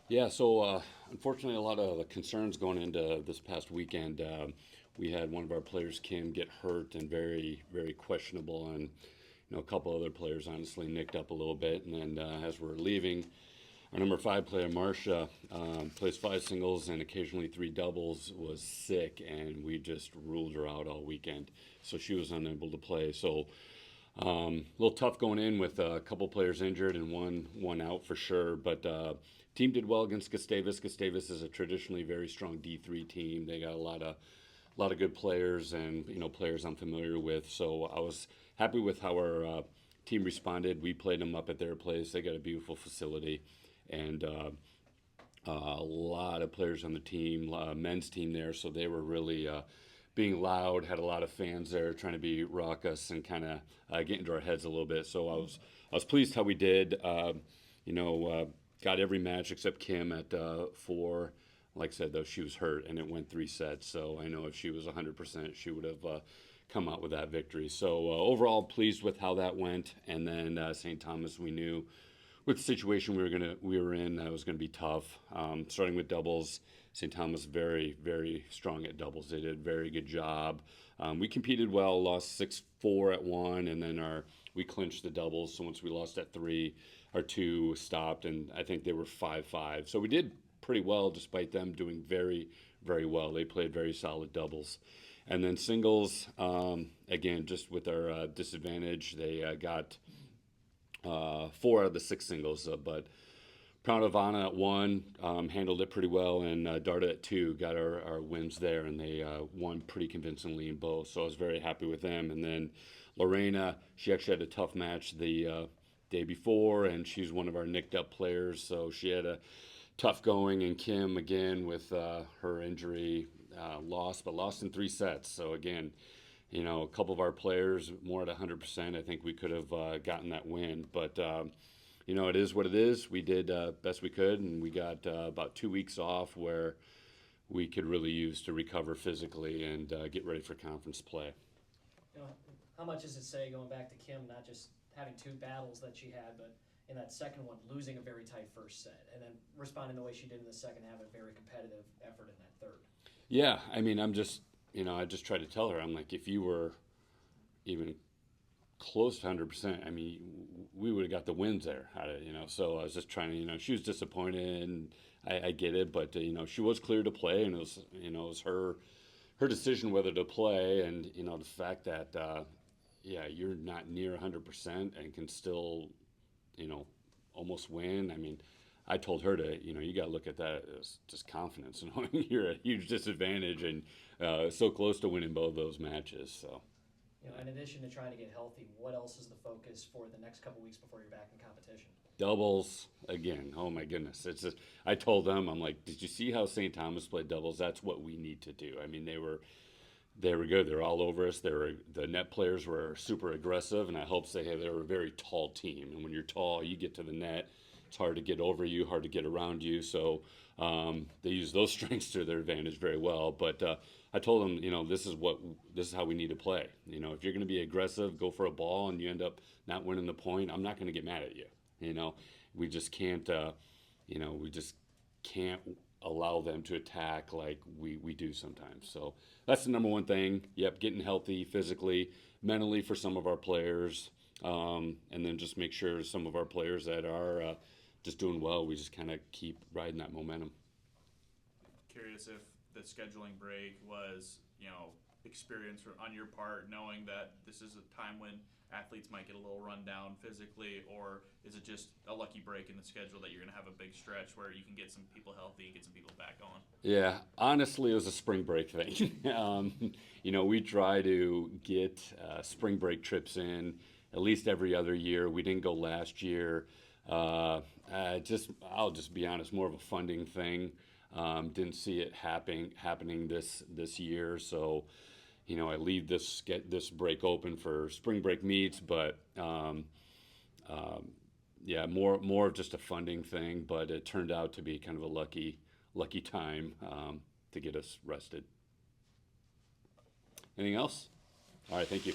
Yeah, so unfortunately, a lot of concerns going into this past weekend. We had one of our players, Kim, get hurt and very questionable, and a couple other players honestly nicked up a little bit. And then as we're leaving, our number five player, Marcia, plays five singles and occasionally three doubles, was sick, and we just ruled her out all weekend. So she was unable to play. So a little tough going in with a couple players injured and one out for sure. But team did well against Gustavus. Gustavus is a traditionally very strong D3 team. They got a lot of good players and players I'm familiar with. So I was happy with how our team responded. We played them up at their place. They got a beautiful facility, and a lot of players on the team, men's team there. So they were really being loud. Had a lot of fans there trying to be raucous and kind of get into our heads a little bit. So I was pleased how we did. You know, uh, got every match except Kim at four. Like I said, though, she was hurt and it went three sets. So I know if she was 100%, she would have come out with that victory. So overall, pleased with how that went. And then St. Thomas, we knew with the situation we were in, that was gonna be tough. Starting with doubles, St. Thomas very strong at doubles. They did a very good job. We competed well, lost 6-4 at one, and then we clinched the doubles. So once we lost at three, our two stopped, and I think they were 5-5. So we did pretty well despite them doing very well. They played very solid doubles. And then singles, again, just with our disadvantage, they got four out of the six singles, but Pranavana at one handled it pretty well, and Darda at two got our wins there, and they won pretty convincingly in both. So I was very happy with them. And then Lorena, she actually had a tough match the day before, and she's one of our nicked up players, so she had a tough going. And Kim again with her injury lost, but lost in three sets. So again, a couple of our players more at 100%. I think we could have gotten that win, but it is what it is. We did best we could, and we got about 2 weeks off where we could really use to recover physically and get ready for conference play. You know, how much does it say going back to Kim, not just having two battles that she had, but in that second one, losing a very tight first set, and then responding the way she did in the second, have a very competitive effort in that third? Yeah, I mean, I just try to tell her, I'm like, if you were even close to 100%, I mean, we would have got the wins there. So I was just trying to, she was disappointed, and I get it, but she was clear to play, and it was her decision whether to play, and the fact that yeah, you're not near 100% and can still you know almost win. I mean, I told her to, you got to look at that as just confidence, knowing you're at a huge disadvantage and so close to winning both those matches. So In addition to trying to get healthy, what else is the focus for the next couple weeks before you're back in competition? doubles again. Oh my goodness! It's just, I told them, I'm like, did you see how St. Thomas played doubles? That's what we need to do. I mean, they were good. They were all over us. The net players were super aggressive, and I hope they were a very tall team. And when you're tall, you get to the net. It's hard to get over you, hard to get around you. So they use those strengths to their advantage very well. But I told them, this is how we need to play. If you're going to be aggressive, go for a ball, and you end up not winning the point, I'm not going to get mad at you. We just can't. We just can't allow them to attack like we do sometimes. So that's the number one thing. Yep, getting healthy physically, mentally for some of our players, and then just make sure some of our players that are just doing well, we just kind of keep riding that momentum. Curious if the scheduling break was, experience on your part, knowing that this is a time when athletes might get a little run down physically, or is it just a lucky break in the schedule that you're going to have a big stretch where you can get some people healthy and get some people back on? Yeah, honestly, it was a spring break thing. We try to get spring break trips in at least every other year. We didn't go last year. I'll just be honest, more of a funding thing. Didn't see it happening this year, so I leave this break open for spring break meets, but yeah, more of just a funding thing. But it turned out to be kind of a lucky time to get us rested. Anything else? All right, thank you.